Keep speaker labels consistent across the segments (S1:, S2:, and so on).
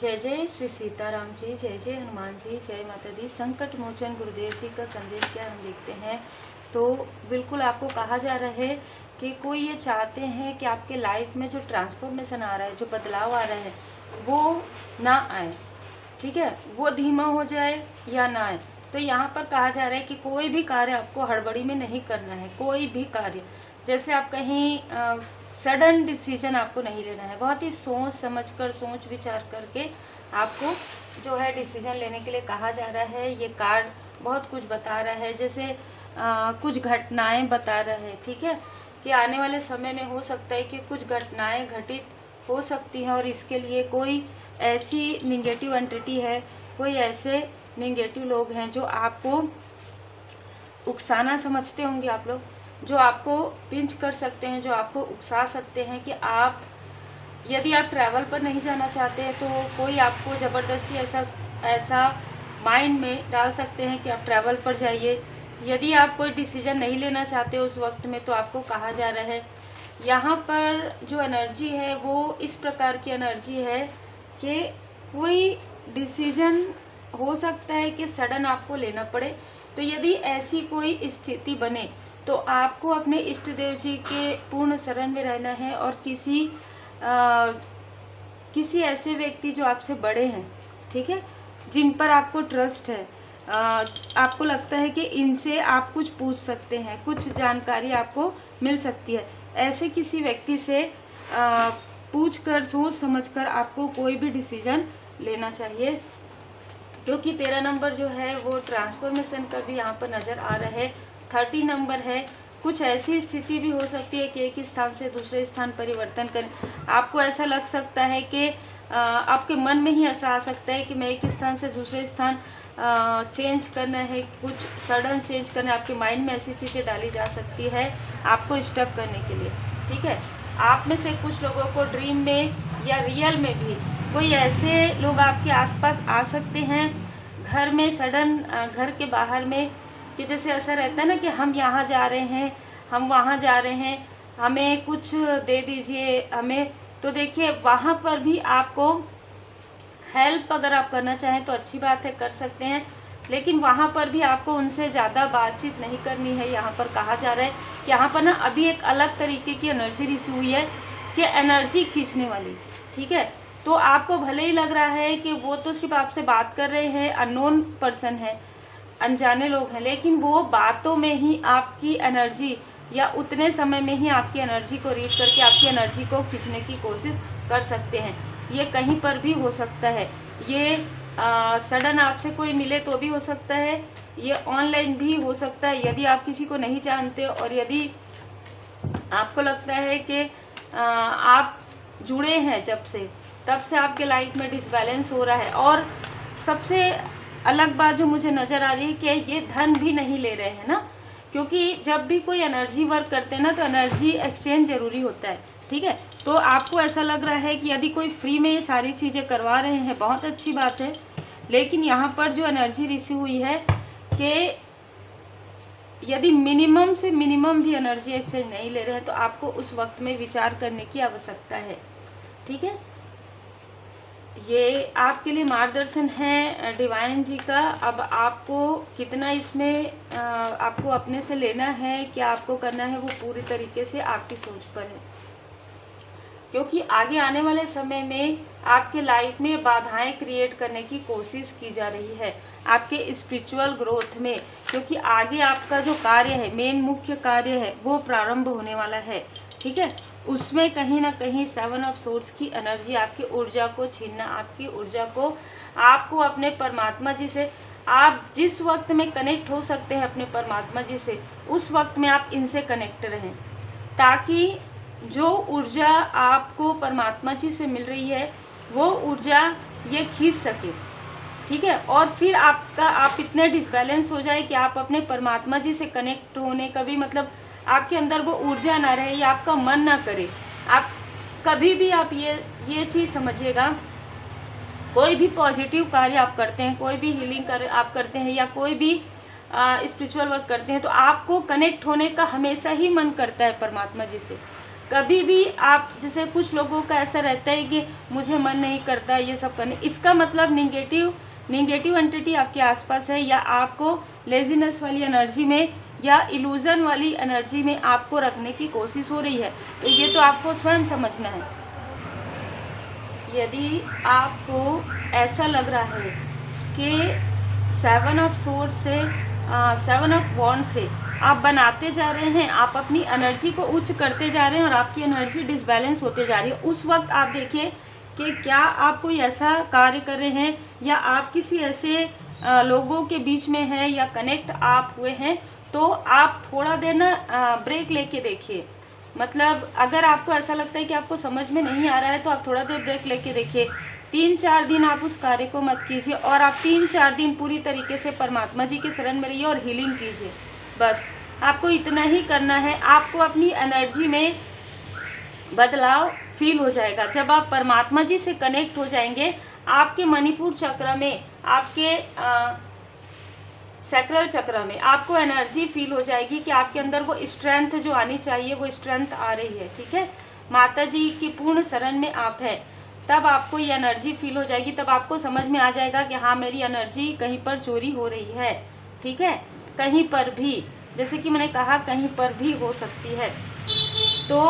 S1: जय जय श्री सीताराम जी, जय जय हनुमान जी, जय माता दी। संकट मोचन गुरुदेव जी का संदेश क्या हम देखते हैं तो बिल्कुल आपको कहा जा रहा है कि कोई ये चाहते हैं कि आपके लाइफ में जो ट्रांसफॉर्मेशन आ रहा है, जो बदलाव आ रहा है वो ना आए, ठीक है, वो धीमा हो जाए या ना आए। तो यहाँ पर कहा जा रहा है कि कोई भी कार्य आपको हड़बड़ी में नहीं करना है। कोई भी कार्य, जैसे आप कहीं सडन डिसीजन आपको नहीं लेना है, बहुत ही सोच समझकर, सोच विचार करके आपको जो है डिसीजन लेने के लिए कहा जा रहा है। ये कार्ड बहुत कुछ बता रहा है, जैसे कुछ घटनाएं बता रहा है, ठीक है, कि आने वाले समय में हो सकता है कि कुछ घटनाएं घटित हो सकती हैं और इसके लिए कोई ऐसी निगेटिव एंटिटी है, कोई ऐसे निगेटिव लोग हैं जो आपको उकसाना समझते होंगे, आप लोग जो आपको पिंच कर सकते हैं, जो आपको उकसा सकते हैं कि आप, यदि आप ट्रैवल पर नहीं जाना चाहते हैं तो कोई आपको ज़बरदस्ती ऐसा माइंड में डाल सकते हैं कि आप ट्रैवल पर जाइए। यदि आप कोई डिसीजन नहीं लेना चाहते उस वक्त में तो आपको कहा जा रहा है, यहाँ पर जो एनर्जी है वो इस प्रकार की एनर्जी है कि कोई डिसीजन हो सकता है कि सडन आपको लेना पड़े। तो यदि ऐसी कोई स्थिति बने तो आपको अपने इष्ट देव जी के पूर्ण शरण में रहना है और किसी ऐसे व्यक्ति जो आपसे बड़े हैं, ठीक है, जिन पर आपको ट्रस्ट है, आपको लगता है कि इनसे आप कुछ पूछ सकते हैं, कुछ जानकारी आपको मिल सकती है, ऐसे किसी व्यक्ति से पूछ कर, सोच समझ कर आपको कोई भी डिसीजन लेना चाहिए। क्योंकि 13 नंबर जो है वो ट्रांसफॉर्मेशन का भी यहाँ पर नज़र आ रहा है। 30 नंबर है, कुछ ऐसी स्थिति भी हो सकती है कि एक स्थान से दूसरे स्थान परिवर्तन करें। आपको ऐसा लग सकता है कि आपके मन में ही ऐसा आ सकता है कि मैं एक स्थान से दूसरे स्थान चेंज करना है, कुछ सडन चेंज करना है। आपके माइंड में ऐसी चीज़ें डाली जा सकती है आपको स्टक करने के लिए, ठीक है। आप में से कुछ लोगों को ड्रीम में या रियल में भी कोई ऐसे लोग आपके आसपास आ सकते हैं, घर में सडन, घर के बाहर में, कि जैसे ऐसा रहता है ना कि हम यहाँ जा रहे हैं, हम वहाँ जा रहे हैं, हमें कुछ दे दीजिए हमें। तो देखिए वहाँ पर भी आपको हेल्प अगर आप करना चाहें तो अच्छी बात है, कर सकते हैं, लेकिन वहाँ पर भी आपको उनसे ज़्यादा बातचीत नहीं करनी है। यहाँ पर कहा जा रहा है कि यहाँ पर ना अभी एक अलग तरीके की एनर्जी रिसीव हुई है कि एनर्जी खींचने वाली, ठीक है। तो आपको भले ही लग रहा है कि वो तो सिर्फ आपसे बात कर रहे हैं, अननोन पर्सन है, अनजाने लोग हैं, लेकिन वो बातों में ही आपकी एनर्जी या उतने समय में ही आपकी एनर्जी को रीड करके आपकी एनर्जी को खींचने की कोशिश कर सकते हैं। ये कहीं पर भी हो सकता है, ये सडन आपसे कोई मिले तो भी हो सकता है, ये ऑनलाइन भी हो सकता है। यदि आप किसी को नहीं जानते और यदि आपको लगता है कि आप जुड़े हैं जब से, तब से आपके लाइफ में डिसबैलेंस हो रहा है। और सबसे अलग बात जो मुझे नज़र आ रही है कि ये धन भी नहीं ले रहे हैं ना, क्योंकि जब भी कोई एनर्जी वर्क करते हैं ना तो एनर्जी एक्सचेंज ज़रूरी होता है, ठीक है। तो आपको ऐसा लग रहा है कि यदि कोई फ्री में ये सारी चीज़ें करवा रहे हैं, बहुत अच्छी बात है, लेकिन यहाँ पर जो एनर्जी रिसीव हुई है कि यदि मिनिमम से मिनिमम भी एनर्जी एक्सचेंज नहीं ले रहे हैं तो आपको उस वक्त में विचार करने की आवश्यकता है, ठीक है। ये आपके लिए मार्गदर्शन है डिवाइन जी का। अब आपको कितना इसमें आपको अपने से लेना है, क्या आपको करना है, वो पूरी तरीके से आपकी सोच पर है। क्योंकि आगे आने वाले समय में आपके लाइफ में बाधाएं क्रिएट करने की कोशिश की जा रही है आपके स्पिरिचुअल ग्रोथ में, क्योंकि आगे आपका जो कार्य है, मेन मुख्य कार्य है, वो प्रारंभ होने वाला है, ठीक है। उसमें कहीं ना कहीं 7 ऑफ सोर्स की एनर्जी आपकी ऊर्जा को छीनना, आपकी ऊर्जा को, आपको अपने परमात्मा जी से, आप जिस वक्त में कनेक्ट हो सकते हैं अपने परमात्मा जी से, उस वक्त में आप इनसे कनेक्ट रहें, ताकि जो ऊर्जा आपको परमात्मा जी से मिल रही है वो ऊर्जा ये खींच सके, ठीक है। और फिर आप इतने डिसबैलेंस हो जाए कि आप अपने परमात्मा जी से कनेक्ट होने का भी मतलब आपके अंदर वो ऊर्जा ना रहे या आपका मन ना करे। आप कभी भी आप ये चीज़ समझिएगा, कोई भी पॉजिटिव कार्य आप करते हैं, कोई भी हीलिंग कार्य आप करते हैं या कोई भी स्पिरिचुअल वर्क करते हैं, तो आपको कनेक्ट होने का हमेशा ही मन करता है परमात्मा जी से। कभी भी आप, जैसे कुछ लोगों का ऐसा रहता है कि मुझे मन नहीं करता ये सब करने, इसका मतलब नेगेटिव एंटिटी आपके आसपास है, या आपको लेजीनेस वाली एनर्जी में या इल्यूजन वाली एनर्जी में आपको रखने की कोशिश हो रही है। तो ये तो आपको स्वयं समझना है। यदि आपको ऐसा लग रहा है कि 7 ऑफ सोर्ड से 7 ऑफ वॉन्ड से आप बनाते जा रहे हैं, आप अपनी एनर्जी को उच्च करते जा रहे हैं और आपकी एनर्जी डिसबैलेंस होते जा रही है, उस वक्त आप देखिए कि क्या आप कोई ऐसा कार्य कर रहे हैं या आप किसी ऐसे लोगों के बीच में हैं या कनेक्ट आप हुए हैं, तो आप थोड़ा देर ना ब्रेक लेके देखिए। मतलब अगर आपको ऐसा लगता है कि आपको समझ में नहीं आ रहा है तो आप थोड़ा देर ब्रेक लेके देखिए। 3-4 दिन आप उस कार्य को मत कीजिए और आप 3-4 दिन पूरी तरीके से परमात्मा जी के शरण में रहिए और हीलिंग कीजिए। बस आपको इतना ही करना है। आपको अपनी एनर्जी में बदलाव फील हो जाएगा। जब आप परमात्मा जी से कनेक्ट हो जाएंगे, आपके मणिपुर चक्र में, आपके सैक्रल चक्र में आपको एनर्जी फील हो जाएगी कि आपके अंदर वो स्ट्रेंथ जो आनी चाहिए वो स्ट्रेंथ आ रही है। ठीक है, माता जी की पूर्ण शरण में आप है, तब आपको ये एनर्जी फील हो जाएगी। तब आपको समझ में आ जाएगा कि हाँ, मेरी एनर्जी कहीं पर चोरी हो रही है। ठीक है, कहीं पर भी, जैसे कि मैंने कहा, कहीं पर भी हो सकती है। तो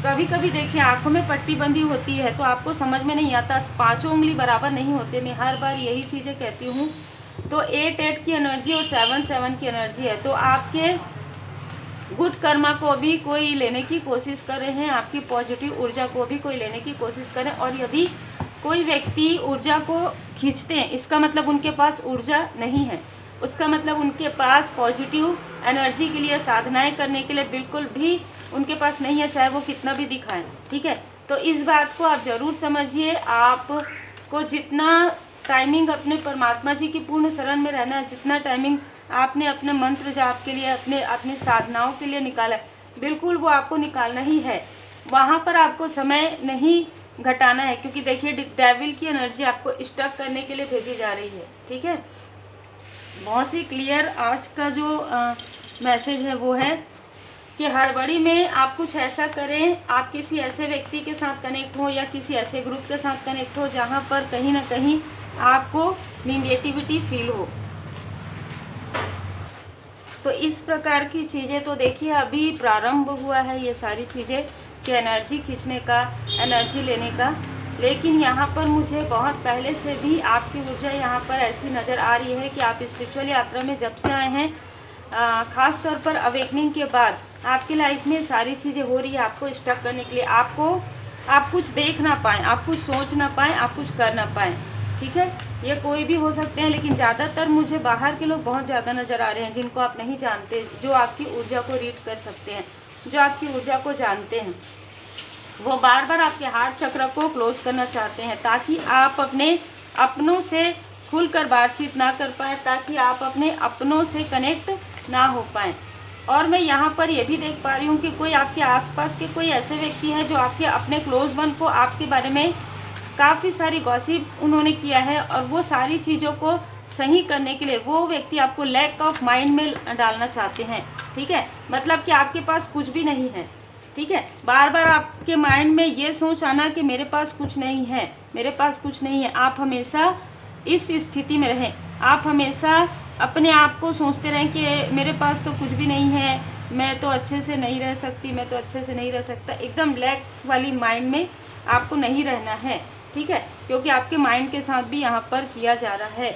S1: कभी कभी देखिए आंखों में पट्टी बंधी होती है तो आपको समझ में नहीं आता, 5 उंगली बराबर नहीं होते, मैं हर बार यही चीज़ें कहती हूँ। तो 8 की एनर्जी और 7 की एनर्जी है, तो आपके गुड कर्मा को भी कोई लेने की कोशिश कर रहे हैं, आपकी पॉजिटिव ऊर्जा को भी कोई लेने की कोशिश करें। और यदि कोई व्यक्ति ऊर्जा को खींचते हैं, इसका मतलब उनके पास ऊर्जा नहीं है, उसका मतलब उनके पास पॉजिटिव एनर्जी के लिए, साधनाएं करने के लिए बिल्कुल भी उनके पास नहीं है, चाहे वो कितना भी दिखाएं। ठीक है, तो इस बात को आप ज़रूर समझिए। आपको जितना टाइमिंग अपने परमात्मा जी की पूर्ण शरण में रहना है, जितना टाइमिंग आपने अपने मंत्र जाप के लिए, अपनी साधनाओं के लिए निकाला है, बिल्कुल वो आपको निकालना ही है। वहाँ पर आपको समय नहीं घटाना है, क्योंकि देखिए डेविल की एनर्जी आपको स्टक करने के लिए भेजी जा रही है। ठीक है, बहुत ही क्लियर आज का जो मैसेज है वो है कि हड़बड़ी में आप कुछ ऐसा करें, आप किसी ऐसे व्यक्ति के साथ कनेक्ट हो या किसी ऐसे ग्रुप के साथ कनेक्ट हो जहाँ पर कहीं ना कहीं आपको निगेटिविटी फील हो। तो इस प्रकार की चीज़ें तो देखिए अभी प्रारंभ हुआ है, ये सारी चीज़ें कि एनर्जी खींचने का, एनर्जी लेने का। लेकिन यहाँ पर मुझे बहुत पहले से भी आपकी ऊर्जा यहाँ पर ऐसी नज़र आ रही है कि आप स्पिरिचुअल यात्रा में जब से आए हैं, ख़ास तौर पर अवेकनिंग के बाद आपकी लाइफ में सारी चीज़ें हो रही है आपको स्टक करने के लिए। आप कुछ देख ना पाएँ, आप कुछ सोच ना पाएँ, आप कुछ कर ना पाएँ। ठीक है, ये कोई भी हो सकते हैं, लेकिन ज़्यादातर मुझे बाहर के लोग बहुत ज़्यादा नज़र आ रहे हैं जिनको आप नहीं जानते, जो आपकी ऊर्जा को रीड कर सकते हैं, जो आपकी ऊर्जा को जानते हैं। वो बार बार आपके हार्ट चक्र को क्लोज करना चाहते हैं ताकि आप अपने अपनों से खुलकर बातचीत ना कर पाएँ, ताकि आप अपने अपनों से कनेक्ट ना हो पाएँ। और मैं यहाँ पर ये भी देख पा रही हूँ कि कोई आपके आसपास के कोई ऐसे व्यक्ति हैं जो आपके अपने क्लोज वन को आपके बारे में काफ़ी सारी गॉसिप उन्होंने किया है, और वो सारी चीज़ों को सही करने के लिए वो व्यक्ति आपको लैक ऑफ माइंड में डालना चाहते हैं। ठीक है, मतलब कि आपके पास कुछ भी नहीं है। ठीक है, बार बार आपके माइंड में ये सोच आना कि मेरे पास कुछ नहीं है, मेरे पास कुछ नहीं है। आप हमेशा इस स्थिति में रहें, आप हमेशा अपने आप को सोचते रहें कि मेरे पास तो कुछ भी नहीं है, मैं तो अच्छे से नहीं रह सकती, मैं तो अच्छे से नहीं रह सकता। एकदम लैक वाली माइंड में आपको नहीं रहना है। ठीक है, क्योंकि आपके माइंड के साथ भी यहाँ पर किया जा रहा है।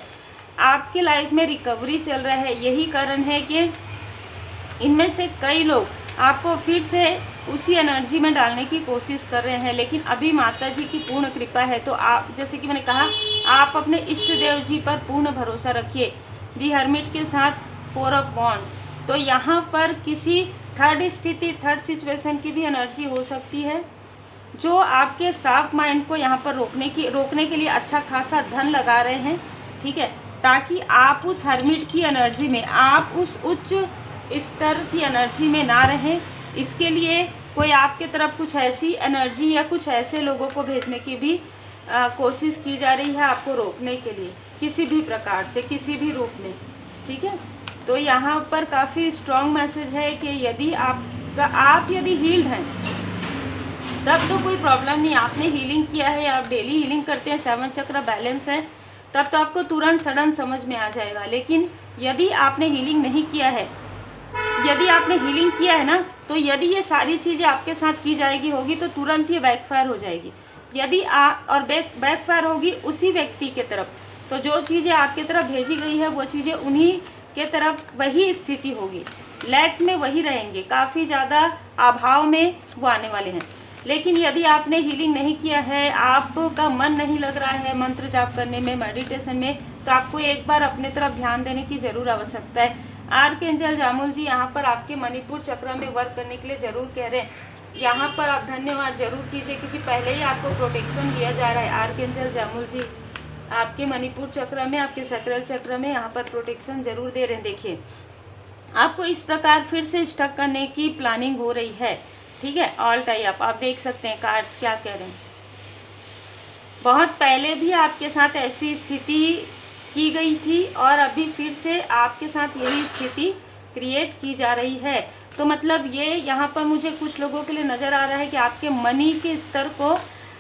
S1: आपके लाइफ में रिकवरी चल रहा है, यही कारण है कि इनमें से कई लोग आपको फिर से उसी एनर्जी में डालने की कोशिश कर रहे हैं। लेकिन अभी माता जी की पूर्ण कृपा है, तो आप, जैसे कि मैंने कहा, आप अपने इष्ट देव जी पर पूर्ण भरोसा रखिए। दी हर्मिट के साथ 4 ऑफ वॉन्ड्स, तो यहाँ पर किसी थर्ड स्थिति, थर्ड सिचुएशन की भी एनर्जी हो सकती है जो आपके साफ माइंड को यहाँ पर रोकने के लिए अच्छा खासा धन लगा रहे हैं। ठीक है, ताकि आप उस हर्मिट की एनर्जी में, आप उस उच्च स्तर की एनर्जी में ना रहें। इसके लिए कोई आपके तरफ कुछ ऐसी एनर्जी या कुछ ऐसे लोगों को भेजने की भी कोशिश की जा रही है आपको रोकने के लिए, किसी भी प्रकार से, किसी भी रूप में। ठीक है, तो यहाँ पर काफ़ी स्ट्रॉन्ग मैसेज है कि यदि आप यदि हील्ड हैं, तब तो कोई प्रॉब्लम नहीं। आपने हीलिंग किया है, आप डेली हीलिंग करते हैं, 7 चक्र बैलेंस है, तब तो आपको तुरंत सडन समझ में आ जाएगा। लेकिन यदि आपने हीलिंग नहीं किया है, यदि आपने हीलिंग किया है ना, तो यदि ये सारी चीज़ें आपके साथ की जाएगी होगी तो तुरंत ये बैकफायर हो जाएगी। यदि और बैकफायर होगी उसी व्यक्ति के तरफ, तो जो चीज़ें आपके तरफ भेजी गई है वो चीज़ें उन्हीं के तरफ वही स्थिति होगी, लैक में वही रहेंगे, काफ़ी ज़्यादा अभाव में वो आने वाले हैं। लेकिन यदि आपने हीलिंग नहीं किया है, आपका मन नहीं लग रहा है मंत्र जाप करने में, मेडिटेशन में, तो आपको एक बार अपने तरफ ध्यान देने की ज़रूर आवश्यकता है। आर्कएंजल जामुल जी यहाँ पर आपके मणिपुर चक्र में वर्क करने के लिए ज़रूर कह रहे हैं। यहाँ पर आप धन्यवाद जरूर कीजिए, क्योंकि पहले ही आपको प्रोटेक्शन दिया जा रहा है। आर्कएंजल जामुल जी आपके मणिपुर चक्र में, आपके सैक्रल चक्र में यहाँ पर प्रोटेक्शन जरूर दे रहे हैं। देखिए, आपको इस प्रकार फिर से स्टक करने की प्लानिंग हो रही है, ठीक है। ऑल टाई अप, आप देख सकते हैं कार्ड्स क्या कह रहे हैं। बहुत पहले भी आपके साथ ऐसी स्थिति की गई थी और अभी फिर से आपके साथ यही स्थिति क्रिएट की जा रही है। तो मतलब ये यहाँ पर मुझे कुछ लोगों के लिए नज़र आ रहा है कि आपके मनी के स्तर को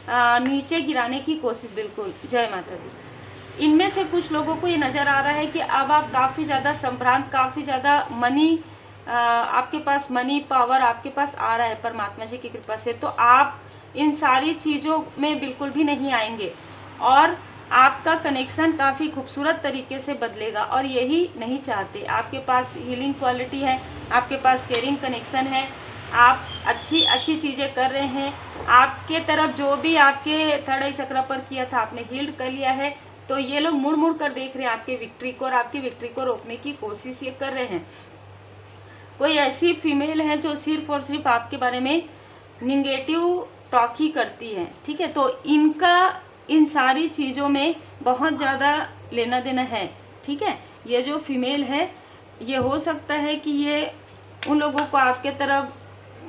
S1: नीचे गिराने की कोशिश, बिल्कुल, जय माता दी। इनमें से कुछ लोगों को ये नज़र आ रहा है कि अब आप काफ़ी ज़्यादा संभ्रांत, काफ़ी ज़्यादा मनी, आपके पास मनी पावर आपके पास आ रहा है परमात्मा जी की कृपा से। तो आप इन सारी चीज़ों में बिल्कुल भी नहीं आएंगे और आपका कनेक्शन काफ़ी खूबसूरत तरीके से बदलेगा, और यही नहीं चाहते। आपके पास हीलिंग क्वालिटी है, आपके पास केयरिंग कनेक्शन है, आप अच्छी चीज़ें कर रहे हैं। आपके तरफ जो भी आपके थर्ड आई चक्र पर किया था आपने हील्ड कर लिया है, तो ये लोग मुड़ मुड़ कर देख रहे हैं आपके विक्ट्री को और आपकी विक्ट्री को रोकने की कोशिश ये कर रहे हैं। कोई ऐसी फीमेल है जो सिर्फ और सिर्फ आपके बारे में निगेटिव टॉक ही करती है, ठीक है। तो इनका इन सारी चीज़ों में बहुत ज़्यादा लेना देना है, ठीक है। ये जो फीमेल है, ये हो सकता है कि ये उन लोगों को आपके तरफ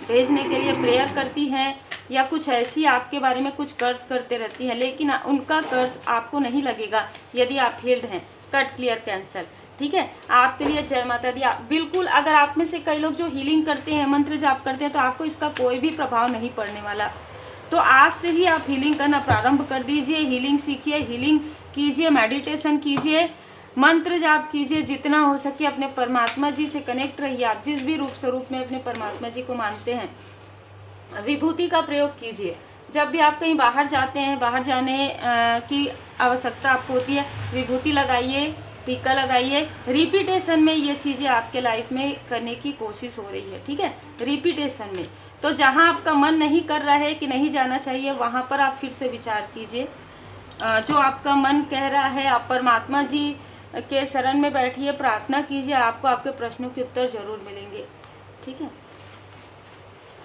S1: भेजने के लिए प्रेयर करती हैं या कुछ ऐसी आपके बारे में कुछ कर्ज करते रहती हैं, लेकिन उनका कर्ज आपको नहीं लगेगा यदि आप हील्ड हैं। कट, क्लियर, कैंसल, ठीक है। आपके लिए जय माता दी। बिल्कुल, अगर आप में से कई लोग जो हीलिंग करते हैं, मंत्र जाप करते हैं, तो आपको इसका कोई भी प्रभाव नहीं पड़ने वाला। तो आज से ही आप हीलिंग करना प्रारंभ कर दीजिए, हीलिंग सीखिए, हीलिंग कीजिए, मेडिटेशन कीजिए, मंत्र जाप कीजिए, जितना हो सके अपने परमात्मा जी से कनेक्ट रहिए। आप जिस भी रूप स्वरूप में अपने परमात्मा जी को मानते हैं, विभूति का प्रयोग कीजिए। जब भी आप कहीं बाहर जाते हैं, बाहर जाने की आवश्यकता आपको होती है, विभूति लगाइए, टीका लगाइए। रिपीटेशन में ये चीज़ें आपके लाइफ में करने की कोशिश हो रही है, ठीक है, रिपीटेशन में। तो जहाँ आपका मन नहीं कर रहा है कि नहीं जाना चाहिए, वहाँ पर आप फिर से विचार कीजिए। जो आपका मन कह रहा है, आप परमात्मा जी के शरण में बैठिए, प्रार्थना कीजिए, आपको आपके प्रश्नों के उत्तर जरूर मिलेंगे, ठीक है।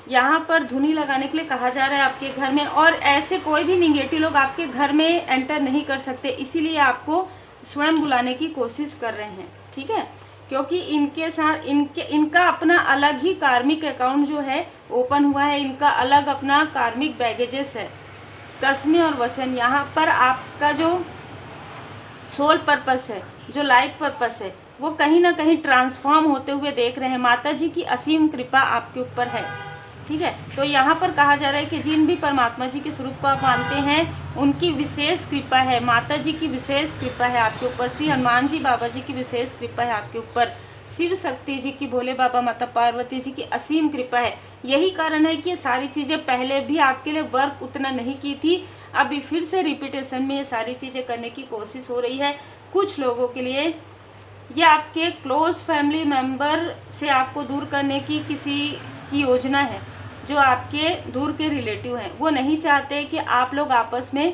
S1: यहाँ पर धुनी लगाने के लिए कहा जा रहा है आपके घर में, और ऐसे कोई भी निगेटिव लोग आपके घर में एंटर नहीं कर सकते, इसीलिए आपको स्वयं बुलाने की कोशिश कर रहे हैं, ठीक है। क्योंकि इनके साथ इनका अपना अलग ही कार्मिक अकाउंट जो है ओपन हुआ है, इनका अलग अपना कार्मिक बैगेजेस है। कसमें और वचन, यहाँ पर आपका जो सोल पर्पस है, जो लाइफ पर्पस है, वो कहीं ना कहीं ट्रांसफॉर्म होते हुए देख रहे हैं। माता जी की असीम कृपा आपके ऊपर है, ठीक है। तो यहाँ पर कहा जा रहा है कि जिन भी परमात्मा जी के स्वरूप को आप मानते हैं, उनकी विशेष कृपा है, माता जी की विशेष कृपा है आपके ऊपर, श्री हनुमान जी बाबा जी की विशेष कृपा है आपके ऊपर, शिव शक्ति जी की, भोले बाबा, माता पार्वती जी की असीम कृपा है। यही कारण है कि ये सारी चीज़ें पहले भी आपके लिए वर्क उतना नहीं की थी, अभी फिर से रिपीटेशन में ये सारी चीज़ें करने की कोशिश हो रही है। कुछ लोगों के लिए ये आपके क्लोज फैमिली मेम्बर से आपको दूर करने की किसी की योजना है। जो आपके दूर के रिलेटिव हैं, वो नहीं चाहते कि आप लोग आपस में,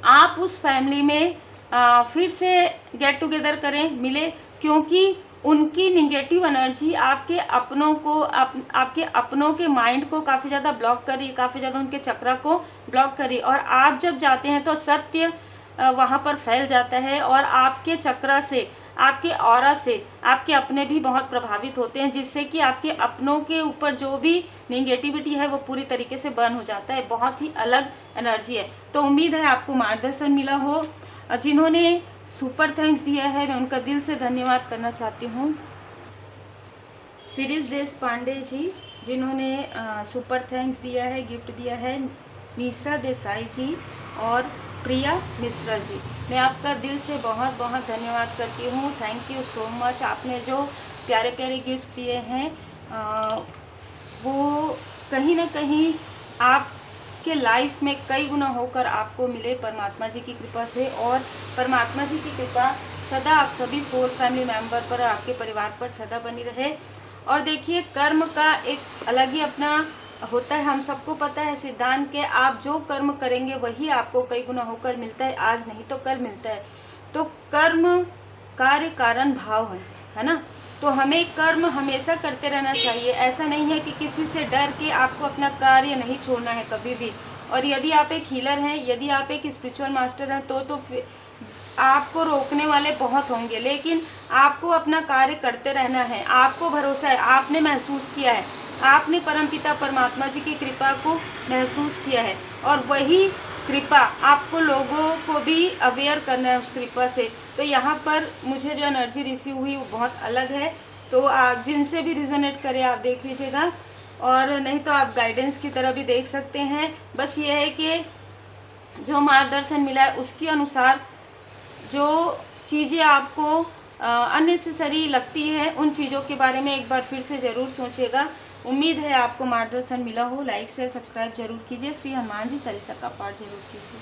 S1: आप उस फैमिली में फिर से गेट टुगेदर करें, मिले, क्योंकि उनकी निगेटिव एनर्जी आपके अपनों को, आपके अपनों के माइंड को काफ़ी ज़्यादा ब्लॉक करी, काफ़ी ज़्यादा उनके चक्र को ब्लॉक करी। और आप जब जाते हैं तो सत्य वहाँ पर फैल जाता है, और आपके चक्र से, आपके ऑरा से आपके अपने भी बहुत प्रभावित होते हैं, जिससे कि आपके अपनों के ऊपर जो भी नेगेटिविटी है वो पूरी तरीके से बर्न हो जाता है। बहुत ही अलग एनर्जी है। तो उम्मीद है आपको मार्गदर्शन मिला हो। जिन्होंने सुपर थैंक्स दिया है, मैं उनका दिल से धन्यवाद करना चाहती हूँ। शिरीष देश पांडे जी, जिन्होंने सुपर थैंक्स दिया है, गिफ्ट दिया है, निशा देसाई जी और प्रिया मिश्रा जी। मैं आपका दिल से बहुत बहुत धन्यवाद करती हूँ। Thank you so much. आपने जो प्यारे प्यारे गिफ्ट्स दिए हैं वो कहीं ना कहीं आपके लाइफ में कई गुना होकर आपको मिले परमात्मा जी की कृपा से, और परमात्मा जी की कृपा सदा आप सभी सोल फैमिली मेंबर पर, आपके परिवार पर सदा बनी रहे। और देखिए, कर्म का एक अलग ही अपना होता है, हम सबको पता है सिद्धांत के, आप जो कर्म करेंगे वही आपको कई गुना होकर मिलता है, आज नहीं तो कल मिलता है। तो कर्म कार्य कारण भाव है ना। तो हमें कर्म हमेशा करते रहना चाहिए। ऐसा नहीं है कि किसी से डर के आपको अपना कार्य नहीं छोड़ना है कभी भी। और यदि आप एक हीलर हैं, यदि आप एक स्पिरिचुअल मास्टर हैं, तो फिर आपको रोकने वाले बहुत होंगे, लेकिन आपको अपना कार्य करते रहना है। आपको भरोसा है, आपने महसूस किया है, आपने परमपिता परमात्मा जी की कृपा को महसूस किया है, और वही कृपा आपको लोगों को भी अवेयर करना है उस कृपा से। तो यहाँ पर मुझे जो एनर्जी रिसीव हुई वो बहुत अलग है। तो आप जिनसे भी रिजोनेट करें आप देख लीजिएगा, और नहीं तो आप गाइडेंस की तरह भी देख सकते हैं। बस ये है कि जो मार्गदर्शन मिला है उसके अनुसार जो चीज़ें आपको अननेसेसरी लगती है उन चीज़ों के बारे में एक बार फिर से ज़रूर सोचिएगा। उम्मीद है आपको मार्गदर्शन मिला हो। लाइक शेयर सब्सक्राइब जरूर कीजिए। श्री हनुमान जी चालीसा का पाठ जरूर कीजिए।